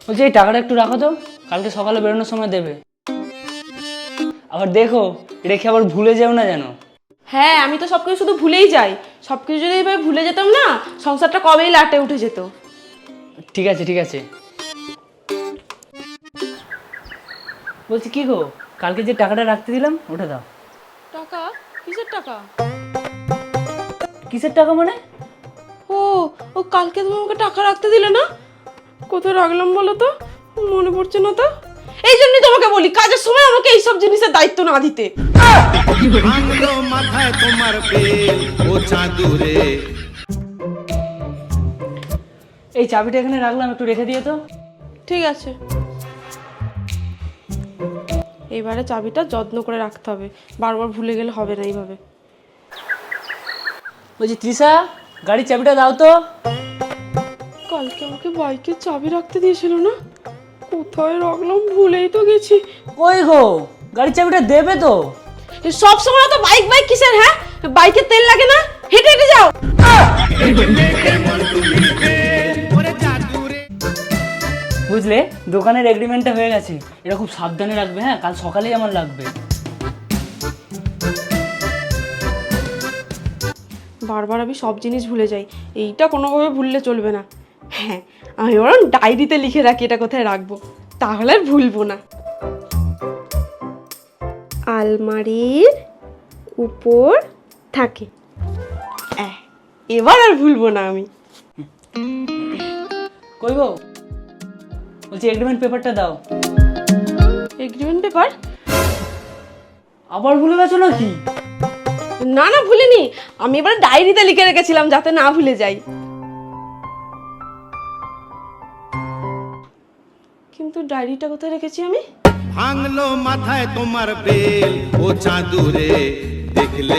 বলছি এই টাকাটা একটু রাখো তো, কালকে সকালে বেরোনোর সময় দেবে। আবার দেখো রেখে আবার ভুলে যেও না যেন। হ্যাঁ, আমি তো সবকিছু শুধু ভুলেই যাই। সবকিছু যদি এভাবে ভুলে যেতাম না, সংসারটা কবেই লাটে উঠে যেত। ঠিক আছে ঠিক আছে। বলছি কি গো, কালকে যে টাকাটা রাখতে দিলাম ওটা দাও। টাকা? কিসের টাকা? কিসের টাকা মানে? ও ও কালকে তুমি আমাকে টাকা রাখতে দিলে না? কোথায় রাখলাম বলো তো, মনে পড়ছে না তো। এই জন্যই তোমাকে বলি কাজের সময় আমাকে এইসব জিনিসের দায়িত্ব না দিতে। ভাঙলো মাথায় তোমার বেল ও চাঁদুরে। এই চাবিটা এখানে রাখলাম, একটু রেখে দিয়ে তো। ঠিক আছে, এইবারে চাবিটা যত্ন করে রাখতে হবে, বারবার ভুলে গেলে হবে না এইভাবে। বলছি তৃষা, গাড়ির চাবিটা দাও তো। কালকে আমাকে বাইকের চাবি রাখতে দিয়েছিল না, কোথায় রাখলাম ভুলেই তো গেছি। কই গো, গাড়ির চাবিটা দেবে তো। সব সময় তো বাইক বাইক কিসের? হ্যাঁ, বাইকে তেল লাগে না, হেঁটে হেঁটে যাও। বুঝলে, দোকানের এগ্রিমেন্টটা হয়ে গেছে। এটা খুব সাবধানে রাখবে, হ্যাঁ, কাল সকালেই আমার লাগবে। বারবার আমি সব জিনিস ভুলে যাই, এইটা কোনোভাবে ভুললে চলবে না। হ্যাঁ, আমি বরং ডায়েরিতে লিখে রাখি এটা কোথায় রাখবো, তাহলে আর ভুলবো না। আলমারির উপর থাকে। এবার আর ভুলবো না আমি। কই গো, বলছি এগ্রিমেন্ট পেপারটা দাও। Agreement paper? আবার ভুলে গেছো নাকি? না না, ভুলিনি। আমি এবার ডায়েরিতে লিখে রেখেছিলাম যাতে না ভুলে যাই। কিন্তু ডায়েরিটা কোথায় রেখেছি আমি? ভাঙলো মাথায় তোমার বেল ও চাঁদুরে, দেখলে